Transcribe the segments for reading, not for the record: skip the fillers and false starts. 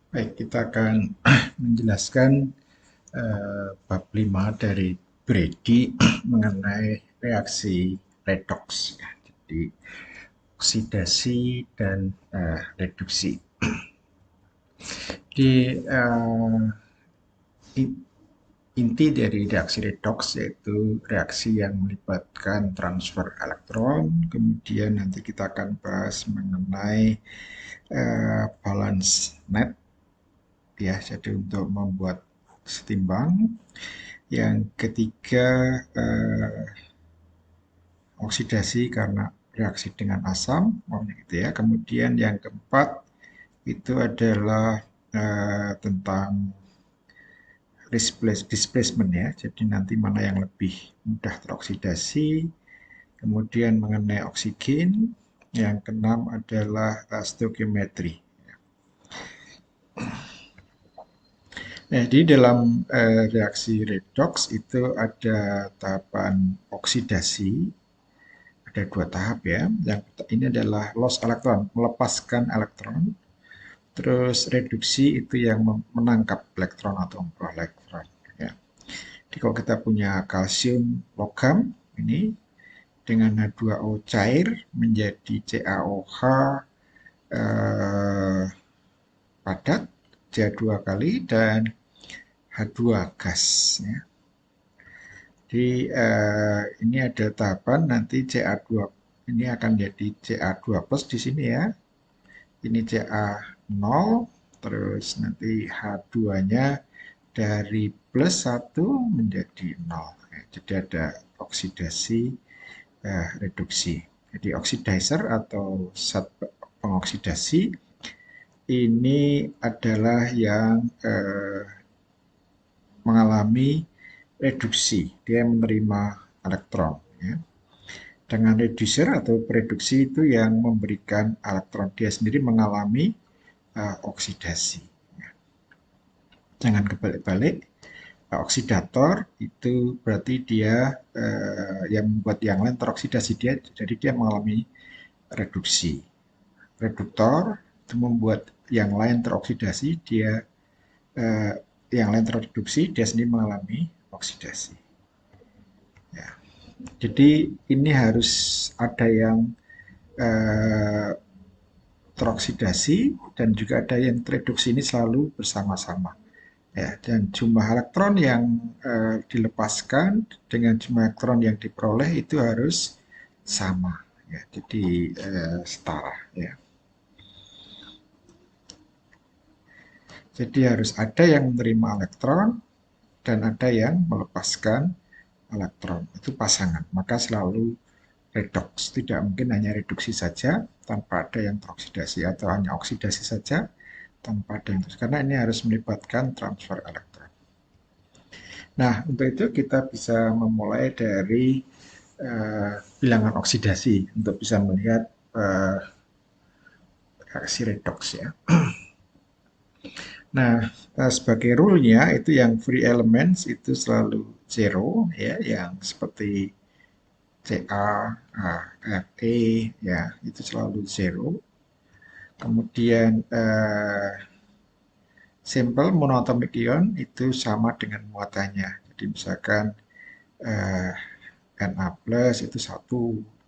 Baik, kita akan menjelaskan bab 5 dari Brady mengenai reaksi redox, ya. Jadi oksidasi dan reduksi. Di inti dari reaksi redox yaitu reaksi yang melibatkan transfer elektron. Kemudian nanti kita akan bahas mengenai balance net, ya. Jadi untuk membuat setimbang. Yang ketiga, oksidasi karena reaksi dengan asam, gitu ya. Kemudian yang keempat itu adalah tentang displacement, ya. Jadi nanti mana yang lebih mudah teroksidasi. Kemudian mengenai oksigen. Yang keenam adalah stoichiometry. Nah, di dalam reaksi redox itu ada tahapan oksidasi. Ada dua tahap, ya. Yang ini adalah loss elektron, melepaskan elektron. Terus reduksi itu yang menangkap elektron atau memperoleh elektron, ya. Jadi kalau kita punya kalsium logam ini dengan H2O cair menjadi CaOH padat, Ca2 kali, dan H2 gas, ya. Jadi ini ada tahapan nanti Ca2 ini akan jadi Ca2 plus di sini, ya. Ini Ca0, terus nanti H2-nya dari plus 1 menjadi 0. Jadi ada oksidasi reduksi. Jadi oxidizer atau zat pengoksidasi ini adalah yang mengalami reduksi, dia menerima elektron, ya. Dengan reducer atau reduksi itu yang memberikan elektron, dia sendiri mengalami oksidasi. Jangan kebalik-balik, oksidator itu berarti dia yang membuat yang lain teroksidasi, dia, jadi dia mengalami reduksi. Reduktor itu membuat yang lain teroksidasi, dia yang lain tereduksi, dia sendiri mengalami oksidasi. Ya. Jadi ini harus ada yang teroksidasi dan juga ada yang tereduksi, ini selalu bersama-sama. Ya, dan jumlah elektron yang dilepaskan dengan jumlah elektron yang diperoleh itu harus sama, ya. Jadi setara, ya. Jadi harus ada yang menerima elektron dan ada yang melepaskan elektron. Itu pasangan. Maka selalu redox. Tidak mungkin hanya reduksi saja tanpa ada yang teroksidasi, atau hanya oksidasi saja tanpa ada yang terus. Karena ini harus melibatkan transfer elektron. Nah, untuk itu kita bisa memulai dari bilangan oksidasi untuk bisa melihat reaksi redox, ya. Nah, sebagai rule-nya itu yang free elements itu selalu zero, ya, yang seperti Ca, Fe, ya, itu selalu zero. Kemudian simple monatomic ion itu sama dengan muatannya. Jadi misalkan Na plus itu 1,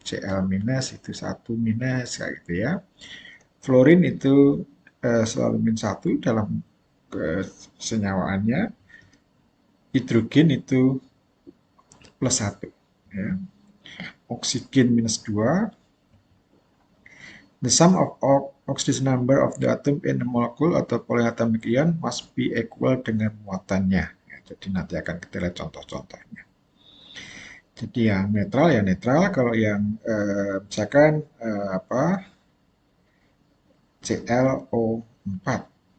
Cl minus itu 1 minus, kayak gitu, ya. Fluorin itu selalu min 1 dalam senyawaannya. Hidrogen itu plus 1, ya. Oksigen minus 2. The sum of oxidation number of the atom in the molecule atau polyatomic ion must be equal dengan muatannya. Ya, jadi nanti akan kita lihat contoh-contohnya. Jadi yang netral ya netral. Kalau yang misalkan ClO4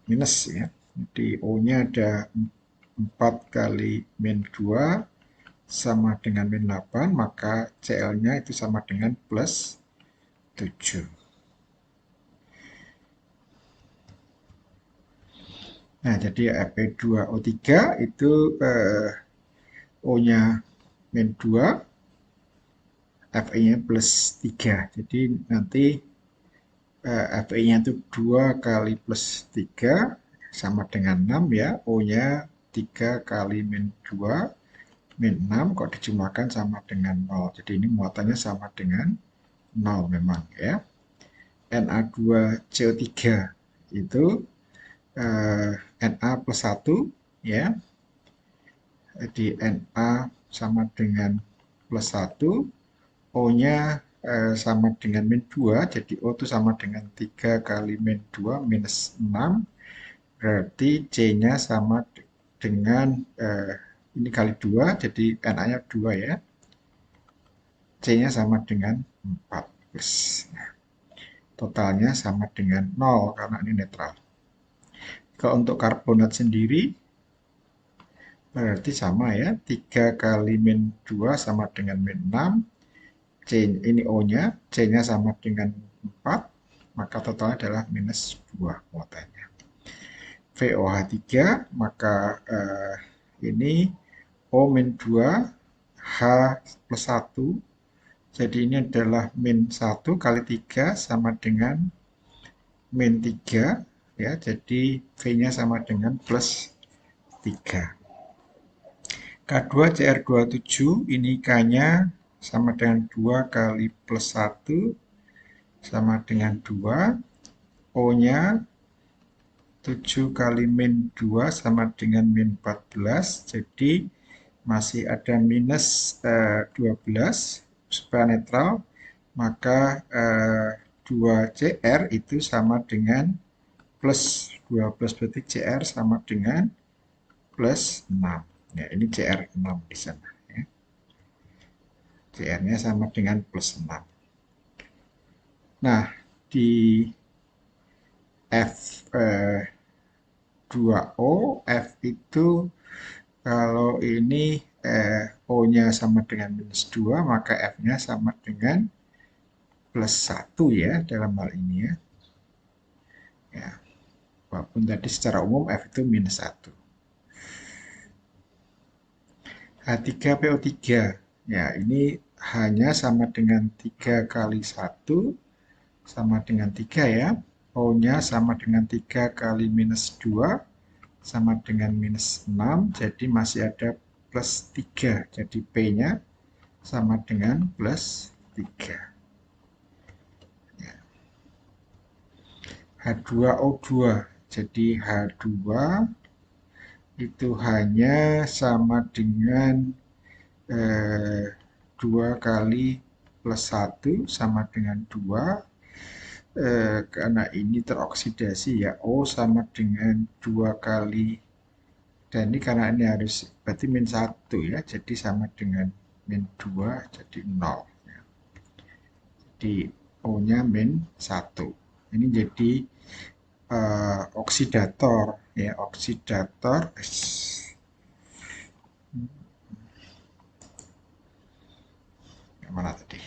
minus, ya. Jadi O-nya ada 4 kali min 2 sama dengan min 8, maka Cl-nya itu sama dengan plus 7. Nah, jadi Fe2O3 itu O-nya min 2, Fe-nya plus 3. Jadi nanti Fe-nya itu 2 kali plus 3, sama dengan 6 ya, O-nya 3 kali min 2, min 6 kok dijumlahkan sama dengan 0. Jadi ini muatannya sama dengan 0 memang ya. Na2CO3 itu Na plus 1 ya. Jadi Na sama dengan plus 1, O-nya sama dengan min 2, jadi O itu sama dengan 3 kali min 2 minus 6, berarti C-nya sama dengan ini kali 2, jadi Na-nya 2 ya. C-nya sama dengan 4. Nah, totalnya sama dengan 0 karena ini netral. Kalau untuk karbonat sendiri, berarti sama ya, 3 kali min 2 sama dengan min 6, C ini O-nya, C-nya sama dengan 4, maka totalnya adalah minus 2 muatannya. VOH3, maka ini O min 2, H plus 1, jadi ini adalah min 1 kali 3 sama dengan min 3, ya, jadi V-nya sama dengan plus 3. K2CR27, ini K-nya sama dengan 2 kali plus 1 sama dengan 2. O-nya 7 kali min 2 sama dengan min 14. Jadi masih ada minus 12 supaya netral. Maka 2CR itu sama dengan plus 12, berarti CR sama dengan plus 6. Ya, ini CR6 di sana. Ya. CR-nya sama dengan plus 6. Nah, di F2O, F itu kalau ini O-nya sama dengan minus 2, maka F-nya sama dengan plus 1 ya, dalam hal ini ya. Ya, walaupun tadi secara umum F itu minus 1. H3PO3, ya ini hanya sama dengan 3 kali 1, sama dengan 3 ya. O-nya sama dengan 3 kali minus 2, sama dengan minus 6, jadi masih ada plus 3. Jadi P-nya sama dengan plus 3. Ya. H2O2, jadi H2 itu hanya sama dengan 2 kali plus 1 sama dengan 2. Karena ini teroksidasi ya, O sama dengan 2 kali, dan ini karena ini harus berarti min 1 ya, jadi sama dengan min 2, jadi 0 ya. Jadi O nya min 1. Ini jadi oksidator ya, oksidator mana tadi?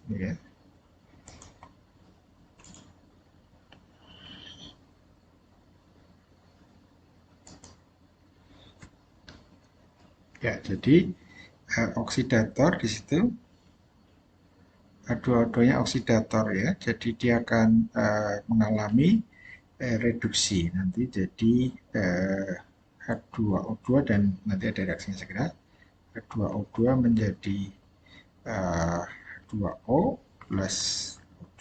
Ya. Ya, jadi oksidator di situ dua-duanya oksidator ya, jadi dia akan mengalami reduksi nanti jadi H2O2 dan nanti ada reaksinya segera. H2O2 menjadi H2O plus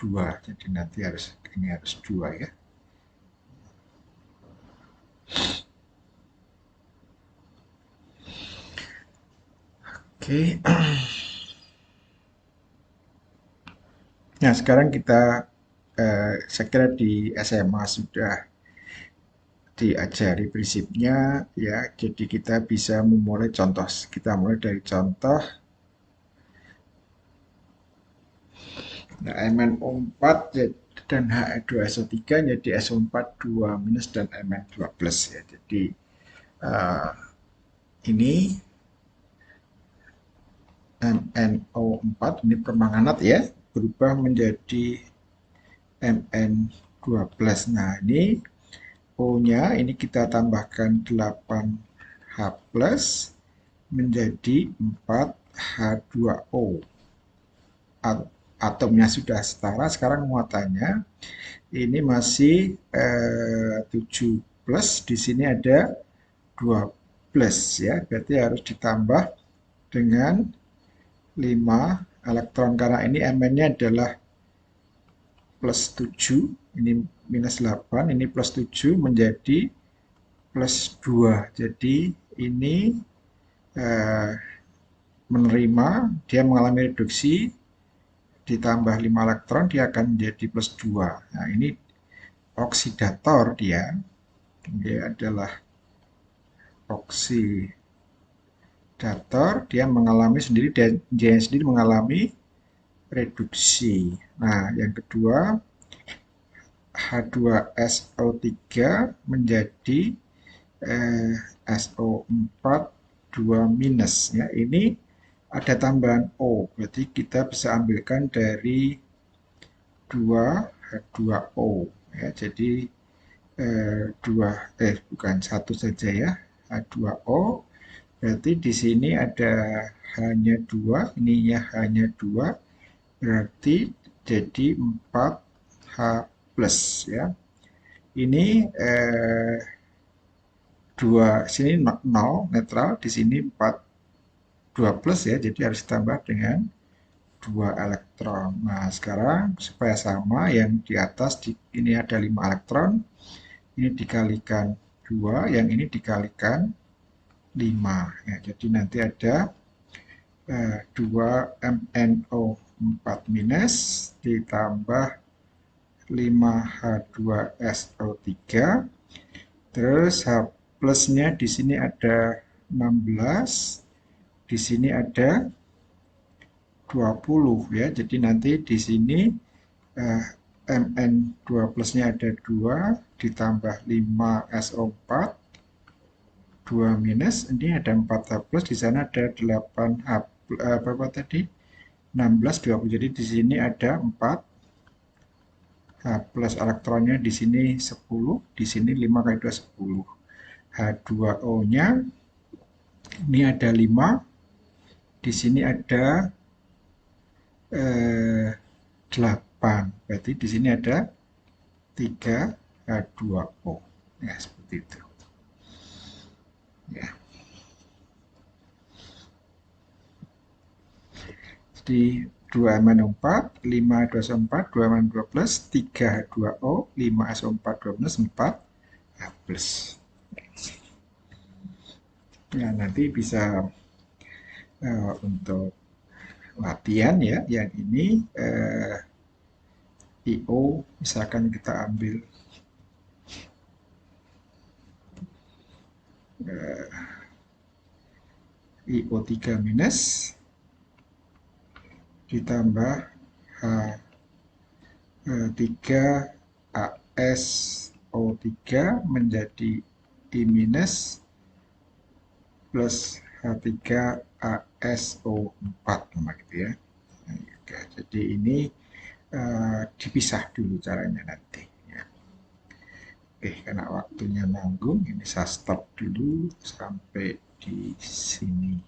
2, jadi nanti ini harus 2 ya. Oke. Nah, sekarang kita saya kira di SMA sudah diajari prinsipnya ya, jadi kita bisa memulai contoh. Kita mulai dari contoh. Nah, MnO4 dan He2SO3 jadi SO4 2- dan Mn2+ ya. Jadi ini MnO4 ini permanganat ya, berubah menjadi Mn2+. Nah, ini O-nya ini kita tambahkan 8H+ menjadi 4H2O. atomnya sudah setara, sekarang muatannya ini masih 7 plus, di sini ada 2 plus ya, berarti harus ditambah dengan 5 elektron karena ini Mn-nya adalah plus 7, ini minus 8, ini plus 7 menjadi plus 2. Jadi ini eh, menerima, dia mengalami reduksi, ditambah 5 elektron, dia akan menjadi plus 2. Nah, ini oksidator dia adalah oksidator, dia mengalami sendiri, dan dia sendiri mengalami reduksi. Nah, yang kedua, H2SO3 menjadi SO4 2 minus ya. Ini ada tambahan O, berarti kita bisa ambilkan dari 2 H2O ya. Jadi 2 bukan satu saja ya, H2O. Berarti di sini ada hanya 2, ininya hanya 2, berarti jadi 4 H plus ya. Ini 2 sini 0 netral, di sini 4 2 plus ya, jadi harus ditambah dengan 2 elektron. Nah, sekarang supaya sama, yang di atas ini ada 5 elektron, ini dikalikan 2, yang ini dikalikan 5 ya. Jadi nanti ada 2 MnO4 minus ditambah 5 H2SO3, terus H plusnya di sini ada 16, di sini ada 20 ya. Jadi nanti di sini Mn2 plusnya ada 2 ditambah 5 SO4 2 minus, ini ada 4 H plus, di sana ada 8 H berapa tadi? 16 20. Jadi di sini ada 4 H plus elektronnya, di sini 10, di sini 5 kali 2 10. H2O-nya ini ada 5, di sini ada 8. Berarti di sini ada 3 H2O. Ya, seperti itu. Ya. Jadi 2MnO4, 5 H2SO4, 2Mn2 plus, 3 H2O, 5 SO4 2 minus, 4 H plus. Ya, nanti bisa untuk latihan ya, yang ini IO, misalkan kita ambil IO3 minus ditambah H3ASO3 menjadi I minus plus H3ASO4 gitu ya. Jadi ini dipisah dulu caranya nanti ya. Oke, karena waktunya nanggung, ini saya stop dulu sampai di sini.